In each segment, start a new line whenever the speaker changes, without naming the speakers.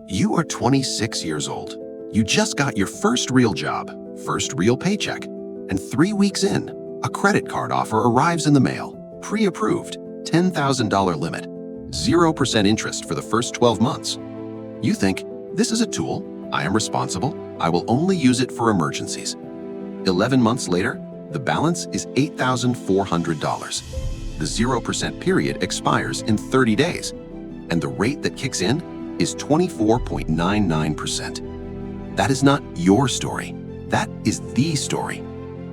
You are 26 years old. You just got your first real job, first real paycheck, and 3 weeks in, a credit card offer arrives in the mail, pre-approved, $10,000 limit, 0% interest for the first 12 months. You think, this is a tool, I am responsible, I will only use it for emergencies. 11 months later, the balance is $8,400. The 0% period expires in 30 days, and the rate that kicks in is 24.99%. That is not your story. That is the story.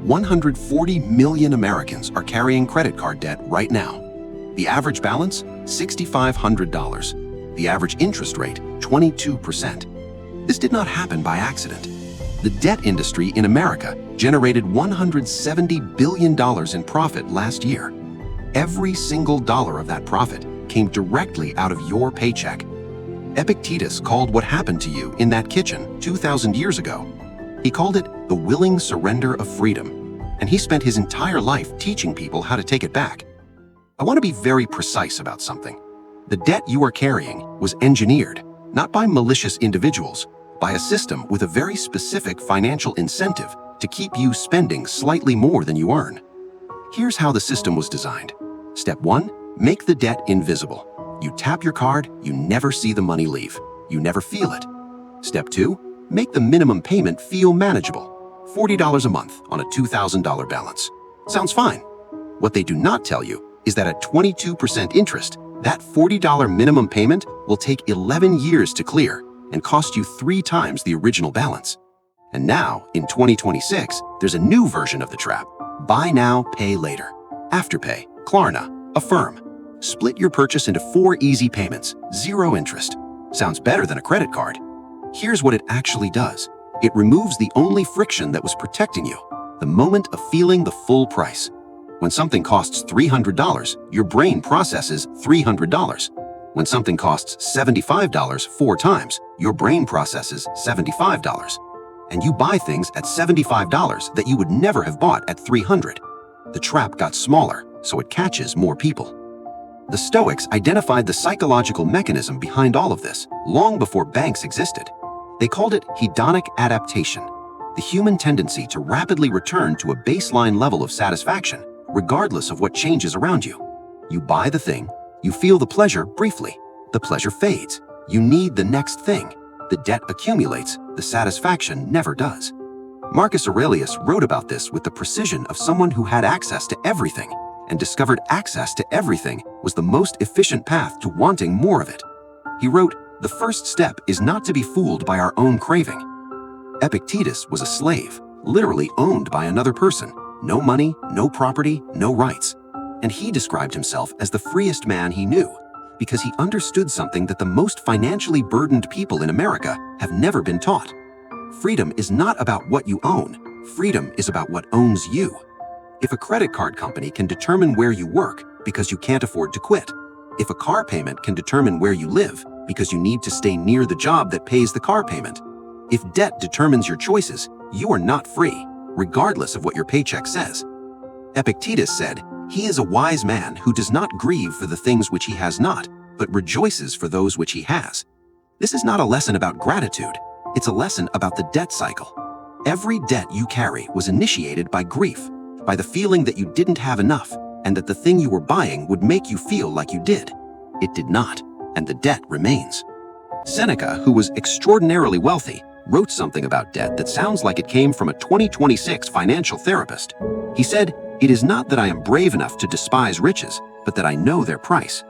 140 million Americans are carrying credit card debt right now. The average balance, $6,500. The average interest rate, 22%. This did not happen by accident. The debt industry in America generated $170 billion in profit last year. Every single dollar of that profit came directly out of your paycheck. Epictetus called what happened to you in that kitchen 2,000 years ago. He called it the willing surrender of freedom, and he spent his entire life teaching people how to take it back. I want to be very precise about something. The debt you are carrying was engineered, not by malicious individuals, by a system with a very specific financial incentive to keep you spending slightly more than you earn. Here's how the system was designed. Step 1, make the debt invisible. You tap your card, you never see the money leave. You never feel it. Step 2, make the minimum payment feel manageable. $40 a month on a $2,000 balance. Sounds fine. What they do not tell you is that at 22% interest, that $40 minimum payment will take 11 years to clear and cost you 3 times the original balance. And now, in 2026, there's a new version of the trap. Buy now, pay later. Afterpay, Klarna, Affirm. Split your purchase into 4 easy payments, 0 interest. Sounds better than a credit card. Here's what it actually does. It removes the only friction that was protecting you, the moment of feeling the full price. When something costs $300, your brain processes $300. When something costs $75 4 times, your brain processes $75. And you buy things at $75 that you would never have bought at $300. The trap got smaller, so it catches more people. The Stoics identified the psychological mechanism behind all of this long before banks existed. They called it hedonic adaptation, the human tendency to rapidly return to a baseline level of satisfaction, regardless of what changes around you. You buy the thing, you feel the pleasure briefly, the pleasure fades, you need the next thing, the debt accumulates, the satisfaction never does. Marcus Aurelius wrote about this with the precision of someone who had access to everything, and discovered access to everything was the most efficient path to wanting more of it. He wrote, "The first step is not to be fooled by our own craving." Epictetus was a slave, literally owned by another person. No money, no property, no rights. And he described himself as the freest man he knew, because he understood something that the most financially burdened people in America have never been taught. Freedom is not about what you own. Freedom is about what owns you. If a credit card company can determine where you work because you can't afford to quit, if a car payment can determine where you live because you need to stay near the job that pays the car payment, if debt determines your choices, you are not free, regardless of what your paycheck says. Epictetus said, "He is a wise man who does not grieve for the things which he has not, but rejoices for those which he has." This is not a lesson about gratitude. It's a lesson about the debt cycle. Every debt you carry was initiated by grief, by the feeling that you didn't have enough, and that the thing you were buying would make you feel like you did. It did not, and the debt remains. Seneca, who was extraordinarily wealthy, wrote something about debt that sounds like it came from a 2026 financial therapist. He said, "It is not that I am brave enough to despise riches, but that I know their price."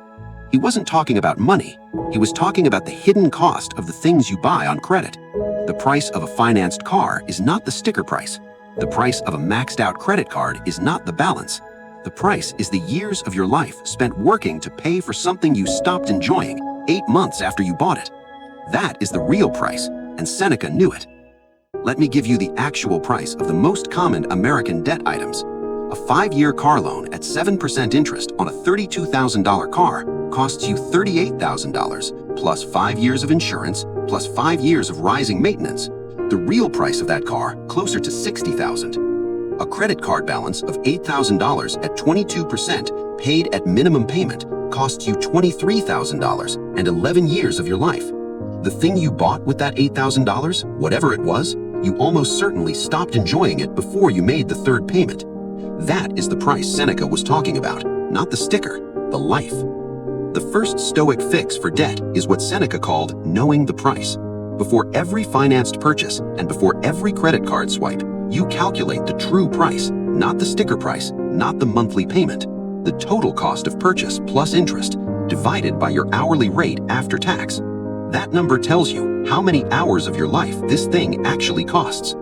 He wasn't talking about money. He was talking about the hidden cost of the things you buy on credit. The price of a financed car is not the sticker price. The price of a maxed out credit card is not the balance. The price is the years of your life spent working to pay for something you stopped enjoying 8 months after you bought it. That is the real price, and Seneca knew it. Let me give you the actual price of the most common American debt items. A 5-year car loan at 7% interest on a $32,000 car costs you $38,000, plus 5 years of insurance, plus 5 years of rising maintenance. The real price of that car, closer to $60,000. A credit card balance of $8,000 at 22% paid at minimum payment costs you $23,000 and 11 years of your life. The thing you bought with that $8,000, whatever it was, you almost certainly stopped enjoying it before you made the third payment. That is the price Seneca was talking about, not the sticker, the life. The first Stoic fix for debt is what Seneca called knowing the price. Before every financed purchase and before every credit card swipe, you calculate the true price, not the sticker price, not the monthly payment. The total cost of purchase plus interest, divided by your hourly rate after tax. That number tells you how many hours of your life this thing actually costs.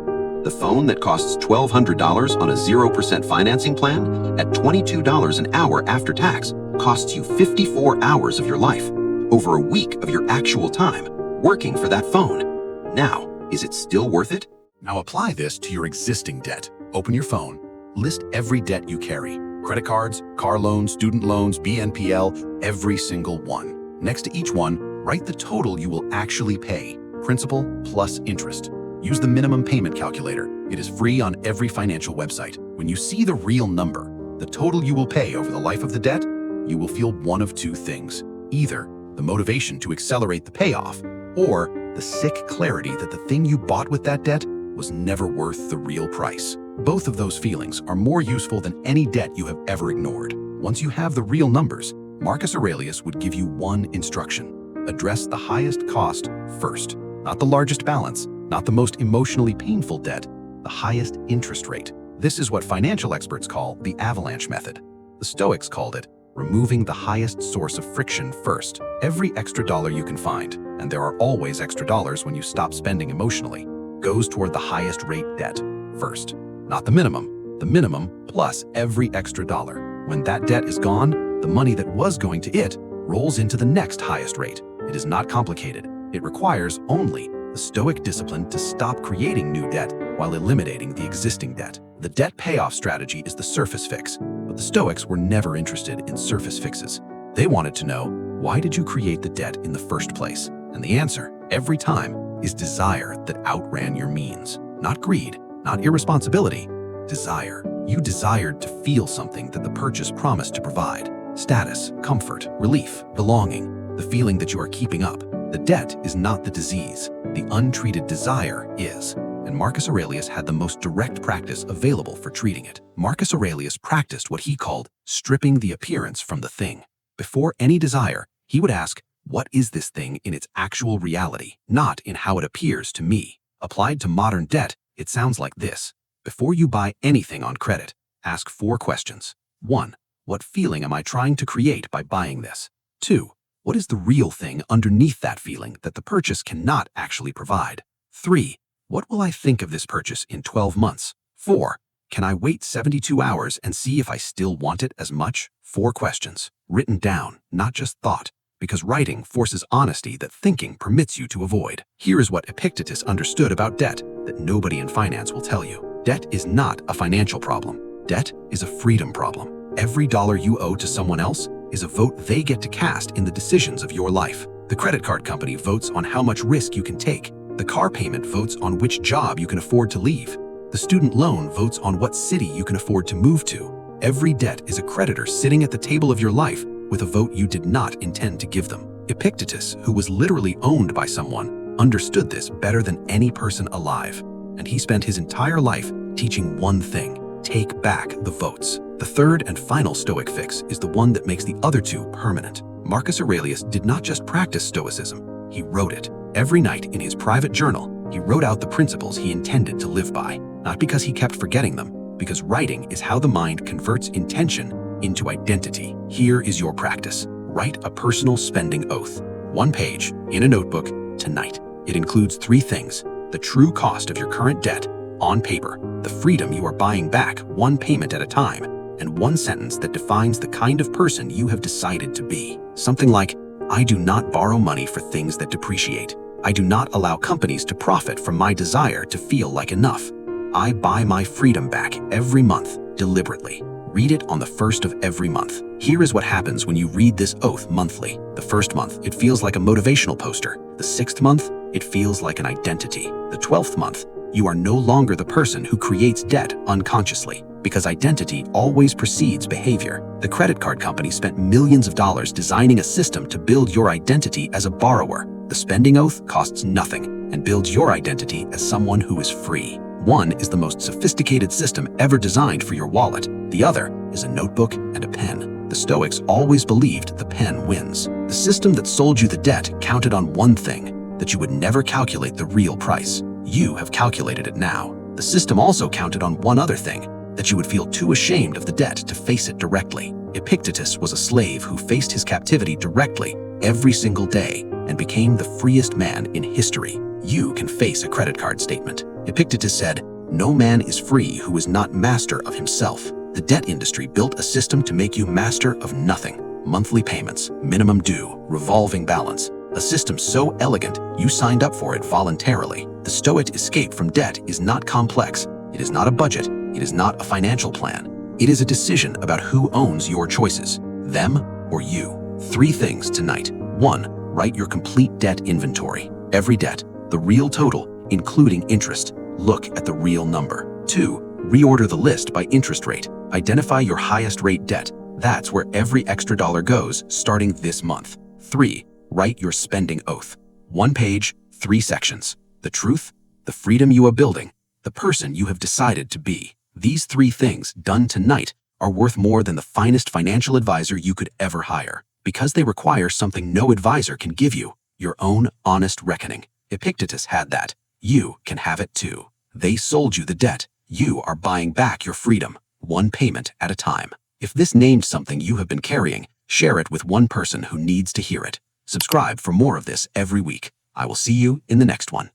The phone that costs $1,200 on a 0% financing plan at $22 an hour after tax costs you 54 hours of your life, over a week of your actual time, working for that phone. Now, is it still worth it?
Now apply this to your existing debt. Open your phone, list every debt you carry. Credit cards, car loans, student loans, BNPL, every single one. Next to each one, write the total you will actually pay, principal plus interest. Use the minimum payment calculator. It is free on every financial website. When you see the real number, the total you will pay over the life of the debt, you will feel one of two things. Either the motivation to accelerate the payoff, or the sick clarity that the thing you bought with that debt was never worth the real price. Both of those feelings are more useful than any debt you have ever ignored. Once you have the real numbers, Marcus Aurelius would give you one instruction. Address the highest cost first. Not the largest balance, not the most emotionally painful debt, the highest interest rate. This is what financial experts call the Avalanche method. The Stoics called it removing the highest source of friction first. Every extra dollar you can find, and there are always extra dollars when you stop spending emotionally, goes toward the highest rate debt first. Not the minimum plus every extra dollar. When that debt is gone, the money that was going to it rolls into the next highest rate. It is not complicated. It requires only the Stoic discipline to stop creating new debt while eliminating the existing debt. The debt payoff strategy is the surface fix, but the Stoics were never interested in surface fixes. They wanted to know, why did you create the debt in the first place? And the answer, every time, is desire that outran your means. Not greed, not irresponsibility, desire. You desired to feel something that the purchase promised to provide. Status, comfort, relief, belonging, the feeling that you are keeping up. The debt is not the disease. The untreated desire is. And Marcus Aurelius had the most direct practice available for treating it. Marcus Aurelius practiced what he called stripping the appearance from the thing. Before any desire, he would ask, what is this thing in its actual reality, not in how it appears to me? Applied to modern debt, it sounds like this. Before you buy anything on credit, ask 4 questions. 1. What feeling am I trying to create by buying this? 2. What is the real thing underneath that feeling that the purchase cannot actually provide? 3. What will I think of this purchase in 12 months? 4. Can I wait 72 hours and see if I still want it as much? 4 questions, written down, not just thought, because writing forces honesty that thinking permits you to avoid. Here is what Epictetus understood about debt that nobody in finance will tell you. Debt is not a financial problem. Debt is a freedom problem. Every dollar you owe to someone else is a vote they get to cast in the decisions of your life. The credit card company votes on how much risk you can take. The car payment votes on which job you can afford to leave. The student loan votes on what city you can afford to move to. Every debt is a creditor sitting at the table of your life with a vote you did not intend to give them. Epictetus, who was literally owned by someone, understood this better than any person alive, and he spent his entire life teaching one thing: take back the votes. The third and final Stoic fix is the one that makes the other 2 permanent. Marcus Aurelius did not just practice Stoicism, he wrote it. Every night in his private journal, he wrote out the principles he intended to live by, not because he kept forgetting them, because writing is how the mind converts intention into identity. Here is your practice. Write a personal spending oath. 1 page, in a notebook, tonight. It includes 3 things: the true cost of your current debt, on paper, the freedom you are buying back 1 payment at a time, and 1 sentence that defines the kind of person you have decided to be. Something like, I do not borrow money for things that depreciate. I do not allow companies to profit from my desire to feel like enough. I buy my freedom back every month, deliberately. Read it on the 1st of every month. Here is what happens when you read this oath monthly. The 1st month, it feels like a motivational poster. The 6th month, it feels like an identity. The 12th month, you are no longer the person who creates debt unconsciously, because identity always precedes behavior. The credit card company spent millions of dollars designing a system to build your identity as a borrower. The spending oath costs nothing and builds your identity as someone who is free. One is the most sophisticated system ever designed for your wallet. The other is a notebook and a pen. The Stoics always believed the pen wins. The system that sold you the debt counted on one thing, that you would never calculate the real price. You have calculated it now. The system also counted on one other thing, that you would feel too ashamed of the debt to face it directly. Epictetus was a slave who faced his captivity directly every single day and became the freest man in history. You can face a credit card statement. Epictetus said, "No man is free who is not master of himself." The debt industry built a system to make you master of nothing. Monthly payments, minimum due, revolving balance. A system so elegant, you signed up for it voluntarily. The Stoic escape from debt is not complex. It is not a budget. It is not a financial plan. It is a decision about who owns your choices, them or you. 3 things tonight. 1. Write your complete debt inventory. Every debt, the real total, including interest. Look at the real number. 2. Reorder the list by interest rate. Identify your highest rate debt. That's where every extra dollar goes starting this month. 3. Write your spending oath. 1 page, 3 sections. The truth, the freedom you are building, the person you have decided to be. These 3 things done tonight are worth more than the finest financial advisor you could ever hire, because they require something no advisor can give you, your own honest reckoning. Epictetus had that. You can have it too. They sold you the debt. You are buying back your freedom, 1 payment at a time. If this named something you have been carrying, share it with one person who needs to hear it. Subscribe for more of this every week. I will see you in the next one.